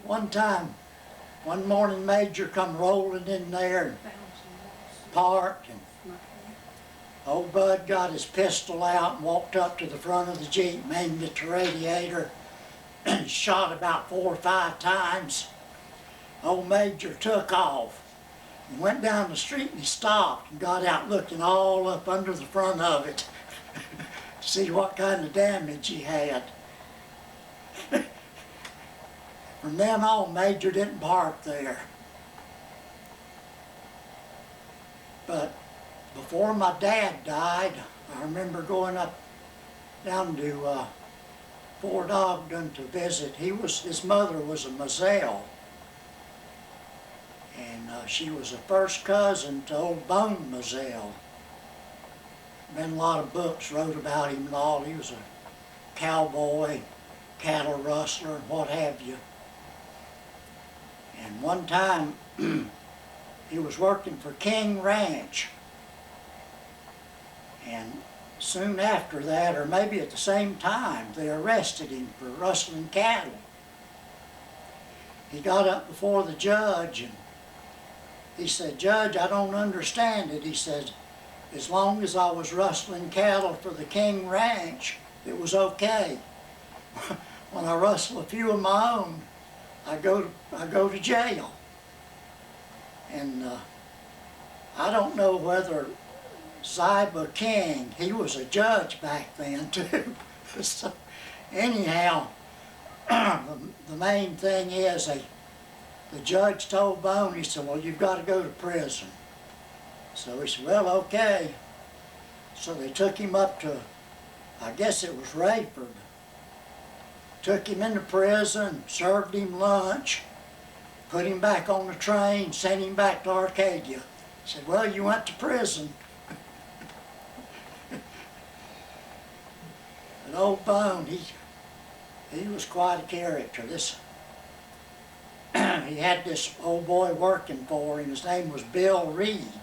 One time, one morning Major come rolling in there and parked, and old Bud got his pistol out and walked up to the front of the Jeep, aimed at the radiator, and shot about 4 or 5 times. Old Major took off. He went down the street and he stopped and got out looking all up under the front of it to see what kind of damage he had. From then on, Major didn't park there. But before my dad died, I remember going up down to Fort Ogden to visit. His mother was a Moselle, and she was a first cousin to old Bone Moselle. Been a lot of books wrote about him and all. He was a cowboy, cattle rustler, and what have you. And one time, he was working for King Ranch. And soon after that, or maybe at the same time, they arrested him for rustling cattle. He got up before the judge and he said, "Judge, I don't understand it." He said, "As long as I was rustling cattle for the King Ranch, it was okay. When I rustle a few of my own, I go to jail." And I don't know whether Ziba King, he was a judge back then too. So anyhow, the main thing is the judge told Bone, he said, "Well, you've got to go to prison." So he said, "Well, okay." So they took him up to, I guess it was Rayford. Took him into prison, served him lunch, put him back on the train, sent him back to Arcadia. Said, "Well, you went to prison." But old Bone, he was quite a character. He had this old boy working for him. His name was Bill Reed.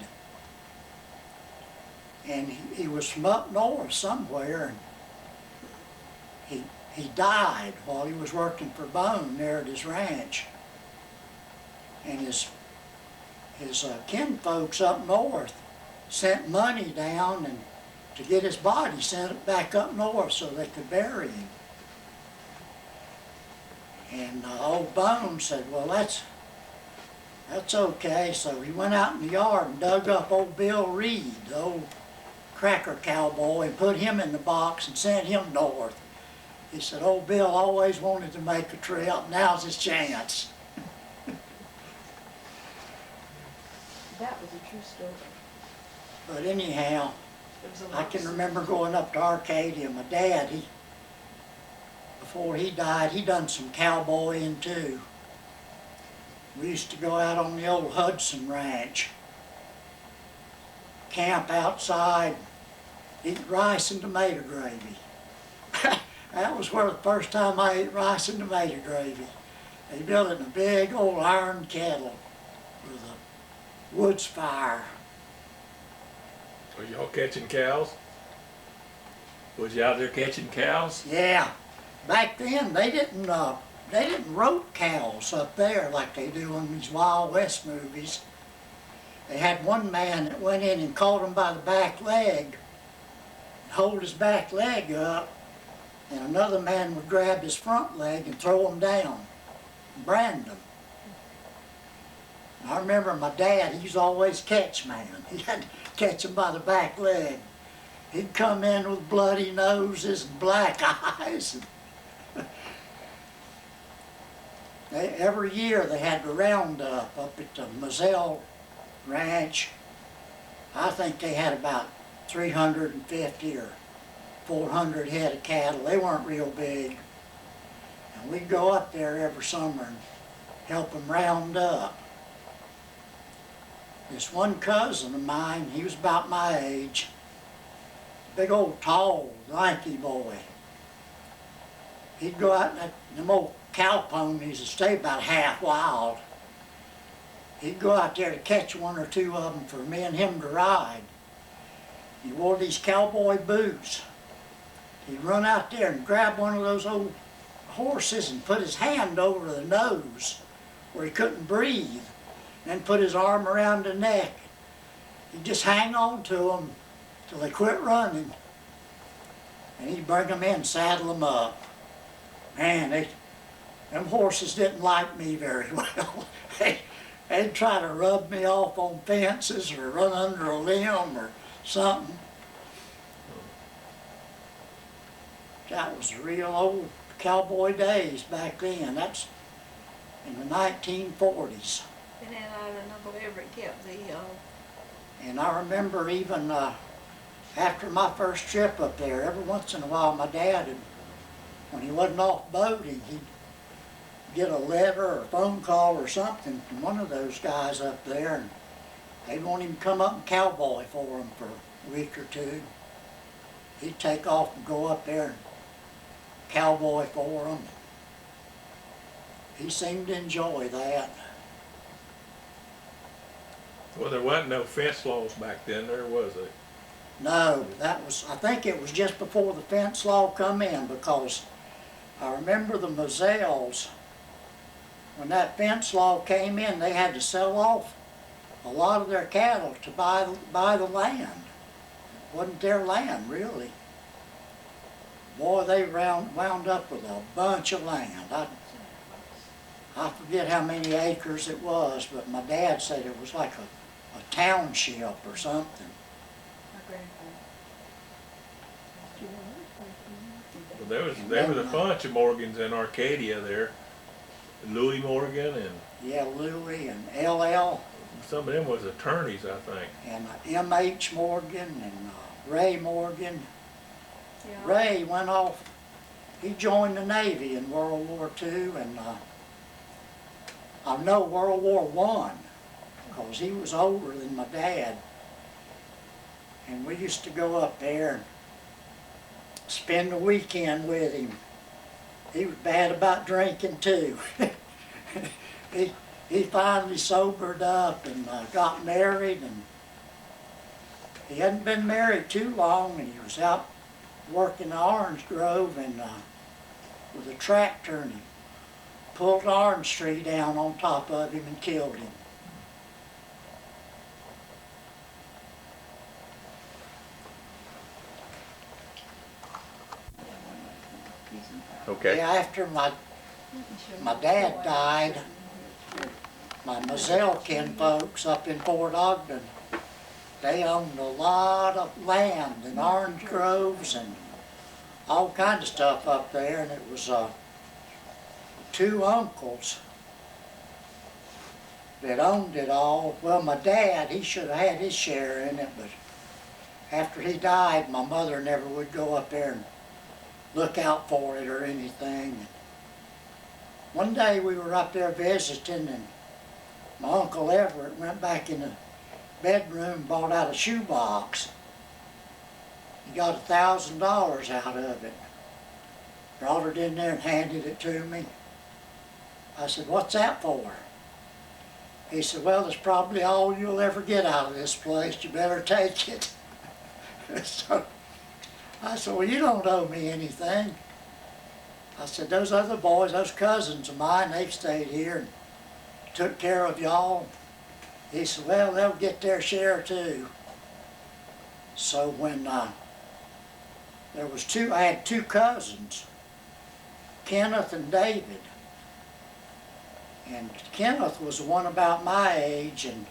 And he was from up north somewhere, and he died while he was working for Bone there at his ranch. And his kinfolks up north sent money down and to get his body sent it back up north so they could bury him. And old Bone said, "Well, that's okay." So he went out in the yard and dug up old Bill Reed, the old cracker cowboy, and put him in the box and sent him north. He said, "Old Bill always wanted to make a trip. Now's his chance." That was a true story. But anyhow, I can remember going up to Arcadia. My dad, before he died, he done some cowboying too. We used to go out on the old Hudson Ranch, camp outside, eat rice and tomato gravy. That was where the first time I ate rice and tomato gravy. They built it in a big old iron kettle with a woods fire. Were y'all catching cows? Was you out there catching cows? Yeah. Back then, they didn't rope cows up there like they do in these Wild West movies. They had one man that went in and caught him by the back leg, hold his back leg up, and another man would grab his front leg and throw him down and brand him. And I remember my dad, he was always catch man. He had to catch him by the back leg. He'd come in with bloody noses and black eyes. Every year they had the roundup up at the Moselle Ranch. I think they had about 350 or 400 head of cattle. They weren't real big. And we'd go up there every summer and help them round up. This one cousin of mine, he was about my age, big old tall, lanky boy. He'd go out in them old cow ponies that stay about half wild. He'd go out there to catch one or two of them for me and him to ride. He wore these cowboy boots. He'd run out there and grab one of those old horses and put his hand over the nose where he couldn't breathe, and put his arm around the neck. He'd just hang on to them till they quit running, and he'd bring them in, saddle them up. Man, them horses didn't like me very well. They'd try to rub me off on fences or run under a limb or something. That was the real old cowboy days back then. That's in the 1940s. And then I don't know whoever kept the, And I remember even after my first trip up there, every once in a while my dad would, when he wasn't off boating, he'd get a letter or a phone call or something from one of those guys up there, and they'd want him to come up and cowboy for them for a week or two. He'd take off and go up there and cowboy for them. He seemed to enjoy that. Well, there wasn't no fence laws back then, there was it? No, that was, I think it was just before the fence law come in, because I remember the Moselles, when that fence law came in, they had to sell off a lot of their cattle to buy the land. It wasn't their land, really. Boy, they wound up with a bunch of land. I forget how many acres it was, but my dad said it was like a township or something. my grandfather. Well, there was a bunch of Morgans in Arcadia there. Louis Morgan and Yeah, Louis and LL some of them was attorneys, I think. and M.H. Morgan and Ray Morgan. Yeah. Ray went off, he joined the Navy in World War II, and I know World War I, because he was older than my dad. And we used to go up there and spend the weekend with him. He was bad about drinking too. He finally sobered up and got married, and he hadn't been married too long, and he was out working the orange grove and with a tractor, and he pulled an orange tree down on top of him and killed him. Okay. Yeah, after my dad died, my Moselle kinfolks up in Fort Ogden, they owned a lot of land and orange groves and all kinds of stuff up there, and it was two uncles that owned it all. Well, my dad, he should have had his share in it, but after he died, my mother never would go up there and look out for it or anything. One day we were up there visiting, and my Uncle Everett went back in the bedroom and bought out a shoebox. He got $1,000 out of it. Brought it in there and handed it to me. I said, "What's that for?" He said, "Well, it's probably all you'll ever get out of this place. You better take it." So I said, "Well, you don't owe me anything." I said, "Those other boys, those cousins of mine, they've stayed here and took care of y'all." He said, "Well, they'll get their share too." So when I had two cousins, Kenneth and David. And Kenneth was the one about my age, and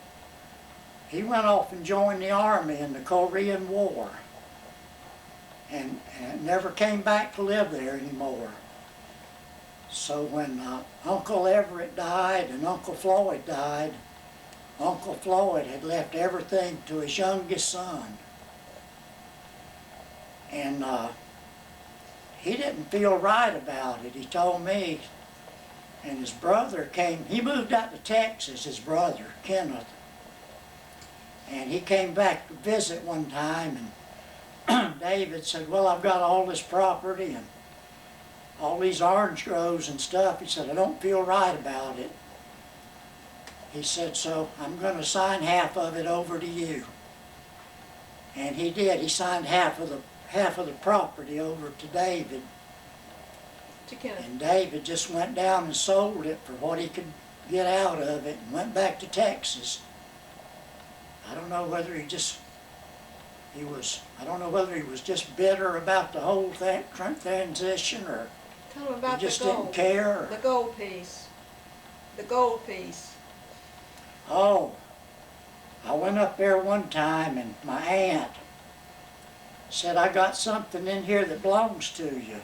he went off and joined the Army in the Korean War, and never came back to live there anymore. So when Uncle Everett died and Uncle Floyd died, Uncle Floyd had left everything to his youngest son. And he didn't feel right about it. He told me, and his brother came, he moved out to Texas, his brother, Kenneth. And he came back to visit one time, and David said, "Well, I've got all this property and all these orange groves and stuff." He said, "I don't feel right about it." He said, "So I'm going to sign half of it over to you." And he did. He signed half of the property over to David. To Kenneth. And David just went down and sold it for what he could get out of it and went back to Texas. I don't know whether he was just bitter about the whole transition, or Tell him he about the just didn't gold. care. The gold piece. The gold piece. Oh, I went up there one time and my aunt said, "I got something in here that belongs to you."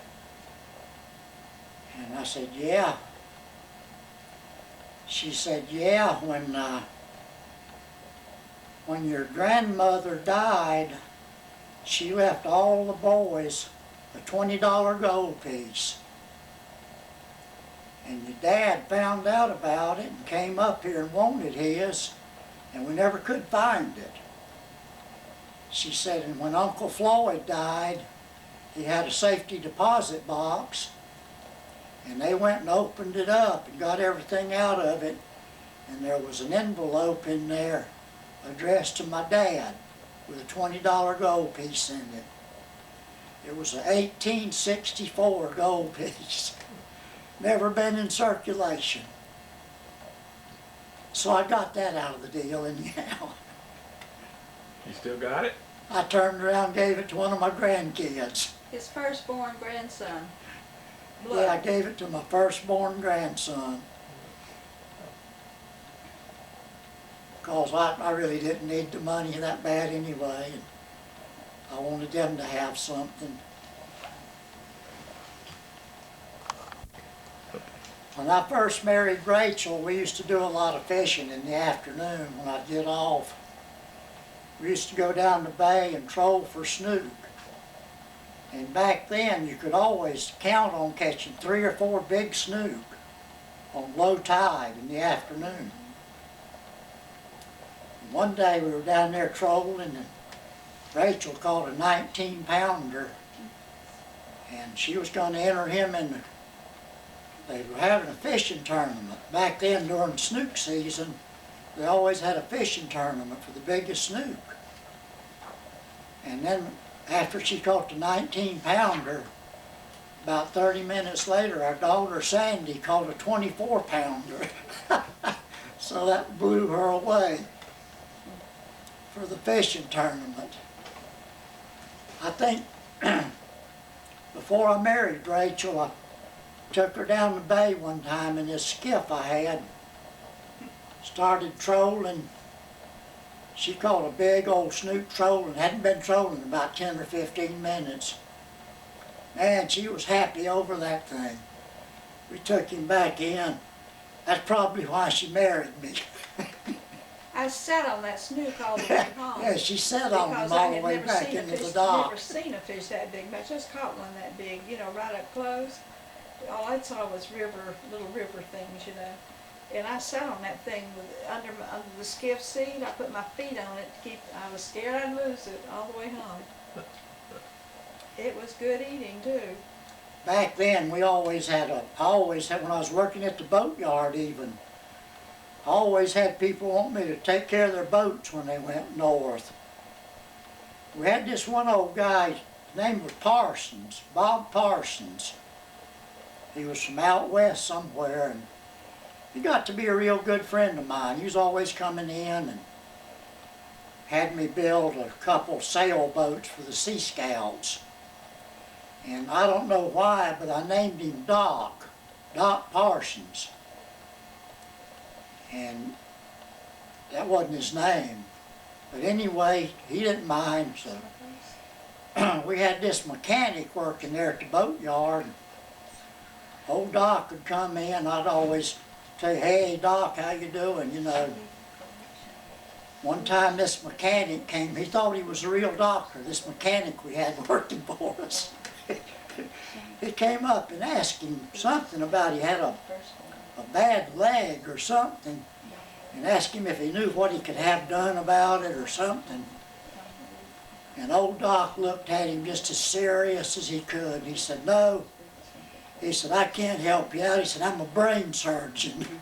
And I said, "Yeah." She said, "Yeah, when your grandmother died, she left all the boys a $20 gold piece. And your dad found out about it and came up here and wanted his, and we never could find it." She said, "And when Uncle Floyd died, he had a safety deposit box, and they went and opened it up and got everything out of it, and there was an envelope in there addressed to my dad with a $20 gold piece in it. It was an 1864 gold piece. Never been in circulation." So I got that out of the deal anyhow. You still got it? I turned around and gave it to one of my grandkids. His firstborn grandson. Yeah, I gave it to my firstborn grandson. Because I really didn't need the money that bad anyway, and I wanted them to have something. When I first married Rachel, we used to do a lot of fishing in the afternoon when I'd get off. We used to go down the bay and troll for snook. And back then, you could always count on catching 3 or 4 big snook on low tide in the afternoon. And one day we were down there trolling, and Rachel caught a 19-pounder, and she was going to enter him in they were having a fishing tournament. Back then, during snook season, they always had a fishing tournament for the biggest snook. And then after she caught the 19-pounder, about 30 minutes later, our daughter Sandy caught a 24-pounder. So that blew her away for the fishing tournament. I think before I married Rachel, I took her down the bay one time in this skiff I had. Started trolling. She caught a big old snook trolling. Hadn't been trolling about 10 or 15 minutes. Man, she was happy over that thing. We took him back in. That's probably why she married me. I sat on that snook all the way home. Yeah, she sat on him all the way back into the dock. Never seen a fish that big, but I just caught one that big, you know, right up close. All I saw was little river things, you know. And I sat on that thing under the skiff seat. I put my feet on it to keep. I was scared I'd lose it all the way home. It was good eating too. Back then, I always had, when I was working at the boatyard even, I always had people want me to take care of their boats when they went north. We had this one old guy, his name was Parsons, Bob Parsons. He was from out west somewhere, and he got to be a real good friend of mine. He was always coming in and had me build a couple sailboats for the Sea Scouts. And I don't know why, but I named him Doc Parsons. And that wasn't his name. But anyway, he didn't mind, so we had this mechanic working there at the boatyard. Old Doc would come in, I'd always say, "Hey Doc, how you doing?" You know. One time this mechanic came, he thought he was a real doctor, this mechanic we had working for us. He came up and asked him something about he had a bad leg or something, and asked him if he knew what he could have done about it or something. And old Doc looked at him just as serious as he could. He said, "No." He said, "I can't help you out." He said, "I'm a brain surgeon."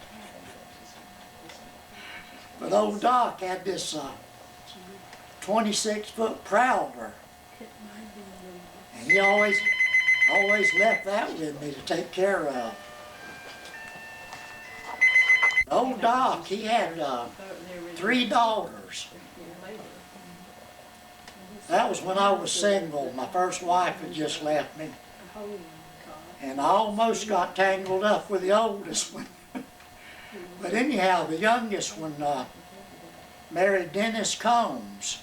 But old Doc had this 26-foot prowler. And he always Always left that with me to take care of. Old Doc, he had 3 daughters. That was when I was single. My first wife had just left me. And I almost got tangled up with the oldest one. But anyhow, the youngest one married Dennis Combs.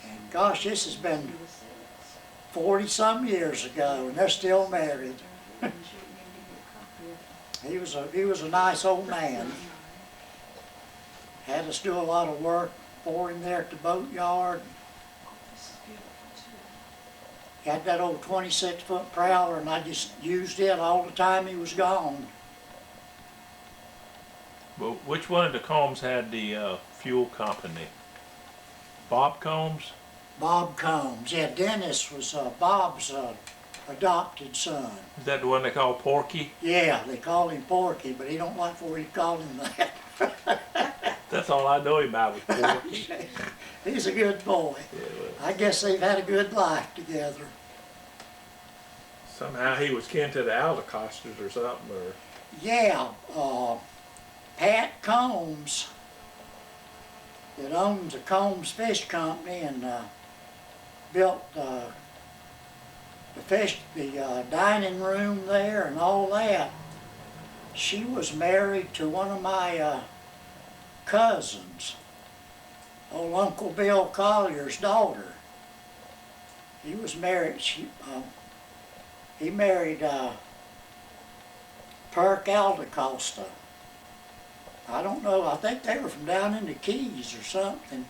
And gosh, this has been 40-some years ago, and they're still married. He was a nice old man. Had us do a lot of work for him there at the boatyard. Had that old 26-foot prowler, and I just used it all the time he was gone. Well, which one of the Combs had the fuel company? Bob Combs? Bob Combs. Yeah, Dennis was Bob's adopted son. Is that the one they call Porky? Yeah, they called him Porky, but he don't like for you to call him that. That's all I know him about was Porky. He's a good boy. Yeah, well, I guess they've had a good life together. somehow he was kin to the Aldecosters or something, or... Yeah, Pat Combs, that owns the Combs Fish Company and built the dining room there and all that. She was married to one of my cousins, old Uncle Bill Collier's daughter. He was married. He married Perk Aldecosta. I don't know. I think they were from down in the Keys or something.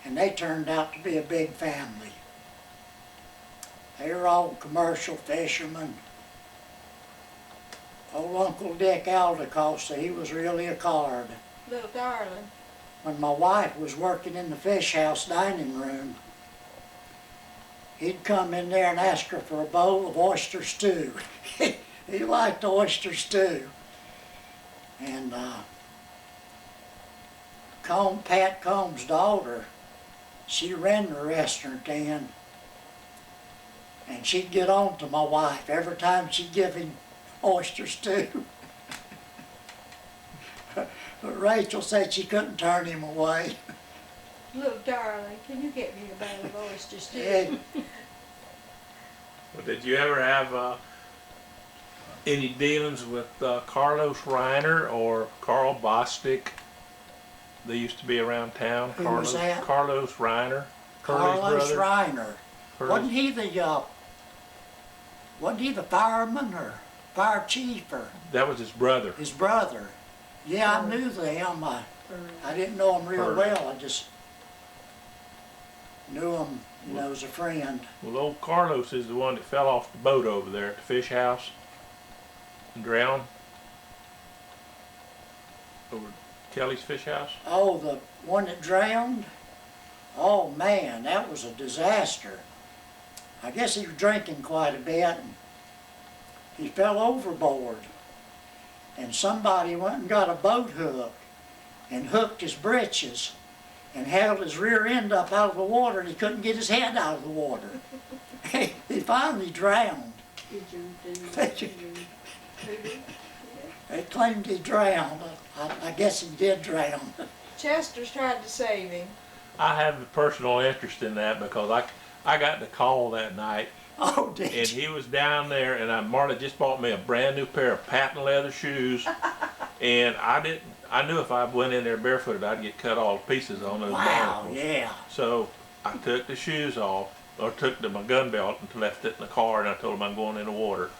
And they turned out to be a big family. They were all commercial fishermen. Old Uncle Dick Aldecosta, he was really a card. Little darling. When my wife was working in the fish house dining room, he'd come in there and ask her for a bowl of oyster stew. He liked oyster stew. And Pat Combs' daughter, she ran the restaurant then, and she'd get on to my wife every time she'd give him oyster stew. But Rachel said she couldn't turn him away. Little darling, can you get me a bowl of oyster stew? And Well, did you ever have any dealings with Carlos Reiner or Carl Bostic? They used to be around town. Who was that? Carlos Reiner. Carlos Curly's brother. Reiner. Curly's- Wasn't he the fireman or fire chief or That was his brother. his brother? Yeah, I knew them. I didn't know him real Heard. well. I just knew him, as a friend. Well, old Carlos is the one that fell off the boat over there at the fish house and drowned. Over at Kelly's fish house. Oh, the one that drowned? Oh man, that was a disaster. I guess he was drinking quite a bit and he fell overboard. And somebody went and got a boat hook and hooked his britches and held his rear end up out of the water, and he couldn't get his head out of the water. He finally drowned. They claimed he drowned. I guess he did drown. Chester's tried to save him. I have a personal interest in that because I got the call that night. Oh, And did you? he was down there, and Marta just bought me a brand new pair of patent leather shoes, and I knew if I went in there barefooted, I'd get cut all to pieces on those Wow, barnacles. yeah. So I took the shoes off, or took my gun belt and left it in the car, and I told him I'm going in the water.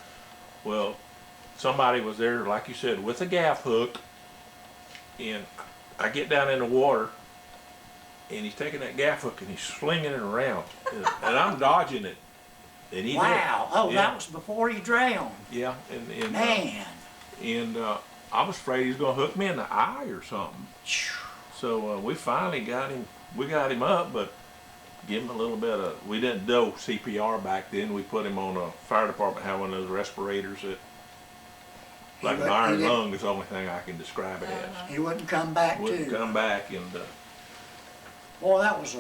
Well, somebody was there, like you said, with a gaff hook, and I get down in the water, and he's taking that gaff hook and he's slinging it around, and I'm dodging it. And he Wow. Oh, Yeah. that was before he drowned. Yeah, and Man. I was afraid he was going to hook me in the eye or something. So we finally got him. We got him up, but give him a little bit of. We didn't do CPR back then. We put him on a fire department had one of those respirators that, like an iron lung, is the only thing I can describe it as. He wouldn't come back Wouldn't too. come back, and Boy, that was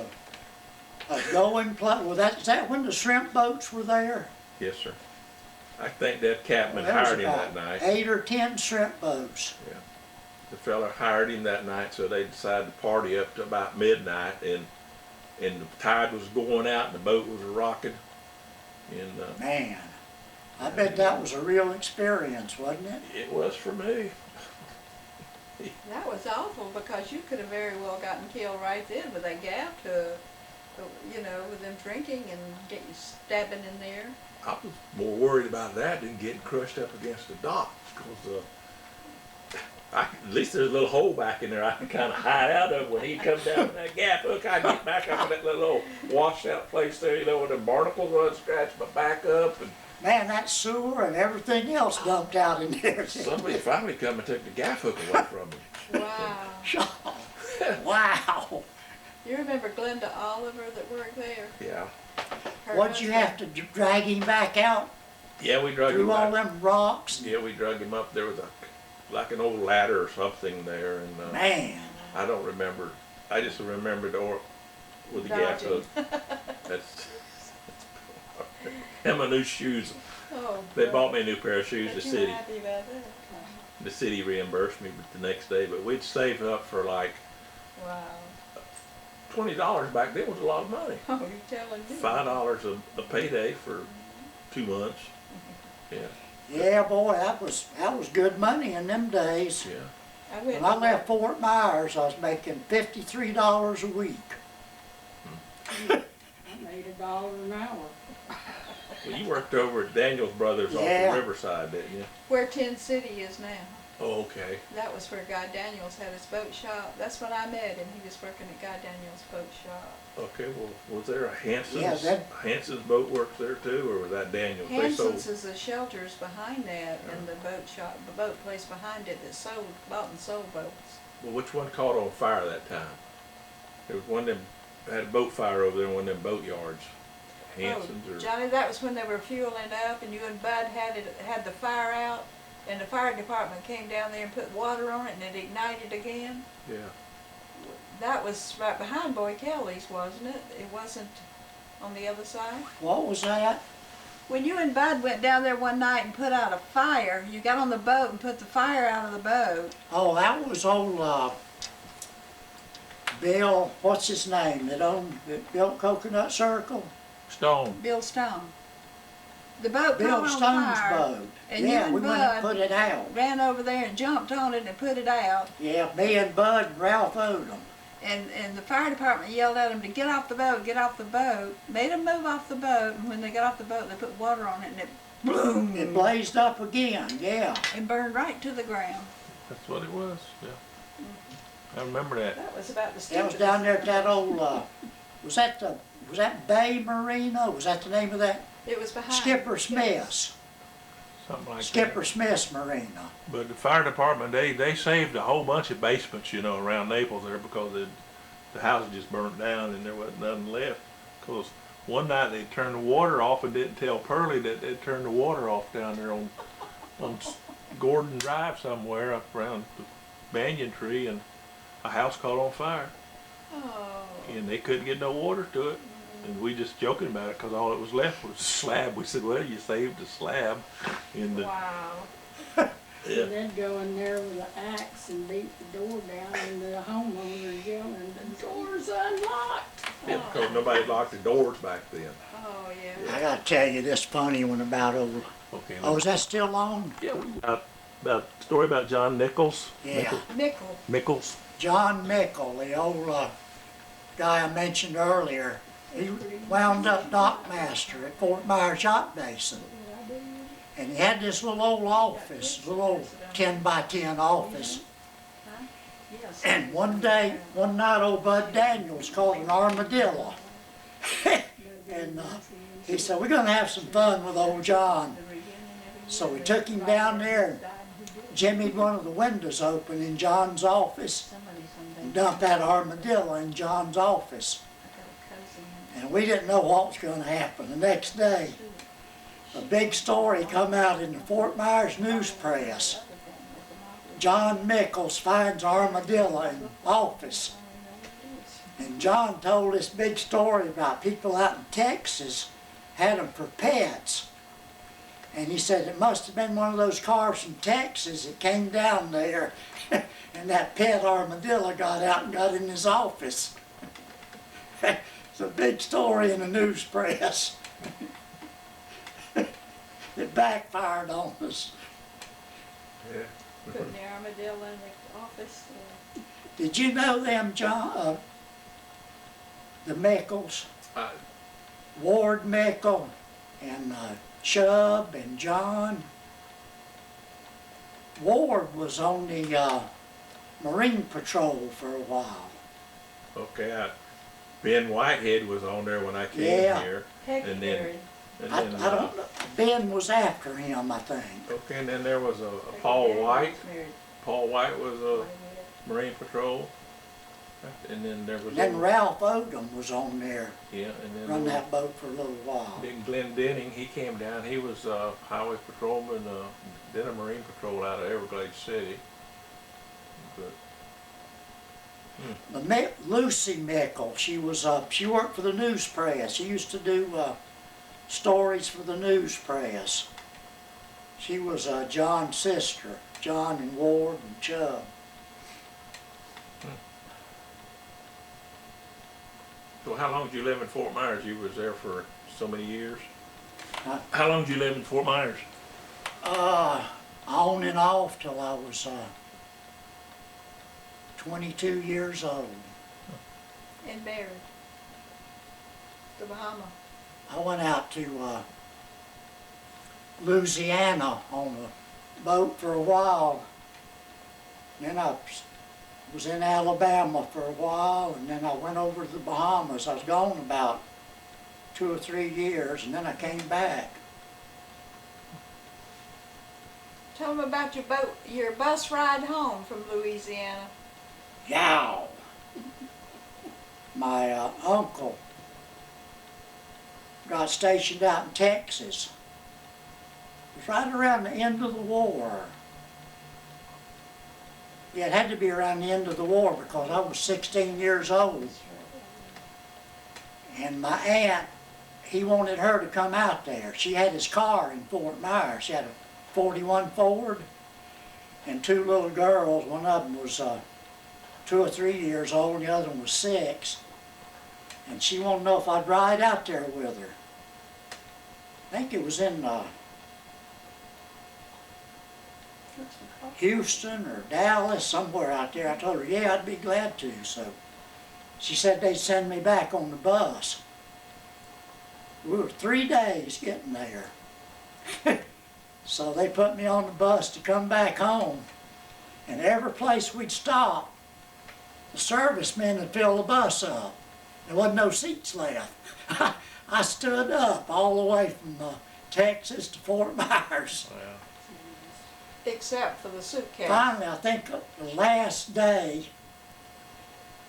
A going place, well, is that when the shrimp boats were there? Yes, sir. I think that captain Well, there was hired him about that night. 8 or 10 shrimp boats. The fella hired him that night, so they decided to party up to about midnight, and the tide was going out and the boat was rocking. And Man, I bet that was a real experience, wasn't it? it was for me. That was awful because you could have very well gotten killed right then with that gaff hook, you know, with them drinking and get you stabbing in there. I was more worried about that than getting crushed up against the dock, because at least there's a little hole back in there I can kind of hide out of when he'd come down with that gaff hook. I'd get back up in that little washed out place there, you know, where the barnacles would scratch my back up. And Man, that sewer and everything else dumped out in there. somebody finally come and took the gaff hook away from me. Wow. Wow. You remember Glenda Oliver that worked there? Yeah. Her What'd you have to drag him back out Yeah, we drug him through all back. them rocks? Yeah, we drug him up. There was like an old ladder or something there, and Man, I don't remember. I just remembered with the gaff hook. That's and my new shoes. Oh, They boy. bought me a new pair of shoes. Bet The you were city, happy about that. the city reimbursed me the next day, but we'd save up for like Wow. $20 back then was a lot of money. Oh, you're telling me. $5 a payday for 2 months. Yeah, yeah, boy, that was good money in them days. yeah. I went When I left Fort Myers, I was making $53 a week. I made $1 an hour. Well, you worked over at Daniels Brothers off Yeah. of Riverside, didn't you? where Tin City is now. Oh, okay. That was where Guy Daniels had his boat shop. That's when I met him. He was working at Guy Daniels' boat shop. Okay, well, was there a Hanson's? Yeah, that- Hanson's boat works there too, or was that Daniels? They sold. Hanson's is the shelters behind that and the boat shop, the boat place behind it that bought and sold boats. Well, which one caught on fire that time? There was one of them, had a boat fire over there in one of them boat yards. Hanson's Oh, or? Johnny, that was when they were fueling up and you and Bud had the fire out and the fire department came down there and put water on it and it ignited again. Yeah. That was right behind Boy Kelly's, wasn't it? It wasn't on the other side? What was that? When you and Bud went down there one night and put out a fire, you got on the boat and put the fire out of the boat. Oh, that was old Bill, what's his name, that built Coconut Circle? Stone. Bill Stone. The boat Bill caught on Stone's fire, boat. and you Yeah, and we went and Bud put it out. ran over there and jumped on it and put it out. Yeah, me and Bud and Ralph Odom. And the fire department yelled at them to get off the boat, get off the boat. Made them move off the boat, and when they got off the boat, they put water on it, and it boom, It blazed up again, yeah. and burned right to the ground. That's what it was. Yeah. I remember that. That was about the That was stupidest. down there at that old, was that Bay Marina? Was that the name of that? It was behind. Skipper Yes. Smith's. Something like Skipper that. Smith's Marina. But the fire department, they saved a whole bunch of basements, you know, around Naples there because the house just burnt down and there wasn't nothing left. Because one night they turned the water off and didn't tell Pearlie that they'd turned the water off down there on Gordon Drive somewhere up around the banyan tree, and a house caught on fire. Oh. And they couldn't get no water to it. And we just joking about it because all that was left was a slab. We said, well, you saved the slab. And Wow. yeah. And they'd go in there with an axe and beat the door down, and the homeowners yelling, "The door's unlocked!" Yeah, because nobody locked the doors back then. Oh yeah. I gotta tell you this funny one about old, Okay. oh, is that still on? Yeah, about story about John Nichols. Yeah. Nickel. Mickles. John Mickle, the old guy I mentioned earlier, he wound up dockmaster at Fort Myers Yacht Basin. And he had this little old office, little old 10 by 10 office. Yes. And one night old Bud Daniels caught an armadillo. And he said, we're gonna have some fun with old John. So we took him down there and jimmied one of the windows open in John's office and dumped that armadillo in John's office. And we didn't know what was gonna happen. The next day, a big story come out in the Fort Myers News Press. John Mickles finds armadillo in office. And John told this big story about people out in Texas had them for pets. And he said it must have been one of those cars from Texas that came down there and that pet armadillo got out and got in his office. It's a big story in the news press. It backfired on us. Yeah. Putting the armadillo in the office. Did you know them, John? The Mickles, Ward Mickle, and Chubb and John. Ward was on the Marine Patrol for a while. Okay, Ben Whitehead was on there when I came Yeah. here. Heck, And Barry. then, I don't know. Ben was after him, I think. okay, and then there was a Heck, Paul Barry White. was married. Paul White was a Right. Marine Patrol. And then there was Then Ralph Odom was on there, yeah, and then run there was that boat for a little while. Big Glenn Denning. He came down. He was highway patrolman, then a Marine Patrol out of Everglades City. But Lucy Mickle, she worked for the news press. She used to do stories for the news press. She was John's sister, John and Ward and Chubb. So how long did you live in Fort Myers? You was there for so many years. Huh? How long did you live in Fort Myers? On and off till I was 22 years old. And Barry. The Bahama. I went out to Louisiana on a boat for a while. Then I was in Alabama for a while, and then I went over to the Bahamas. I was gone about 2 or 3 years, and then I came back. Tell them about your bus ride home from Louisiana. Yow! My uncle got stationed out in Texas. It was right around the end of the war. Yeah, it had to be around the end of the war because I was 16 years old. And my aunt, he wanted her to come out there. She had his car in Fort Myers. She had a 41 Ford and 2 little girls. One of them was 2 or 3 years old, and the other one was 6. And she wanted to know if I'd ride out there with her. I think it was in Houston or Dallas, somewhere out there. I told her, yeah, I'd be glad to. So she said they'd send me back on the bus. We were 3 days getting there. So they put me on the bus to come back home. And every place we'd stop, the servicemen would fill the bus up. There wasn't no seats left. I stood up all the way from Texas to Fort Myers. Wow. Except for the suitcase. Finally, I think the last day,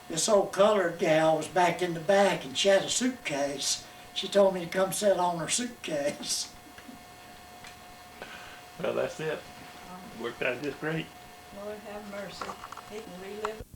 this old colored gal was back in the back and she had a suitcase. She told me to come sit on her suitcase. Well, that's it. Worked out just great. Lord have mercy. He can relive it.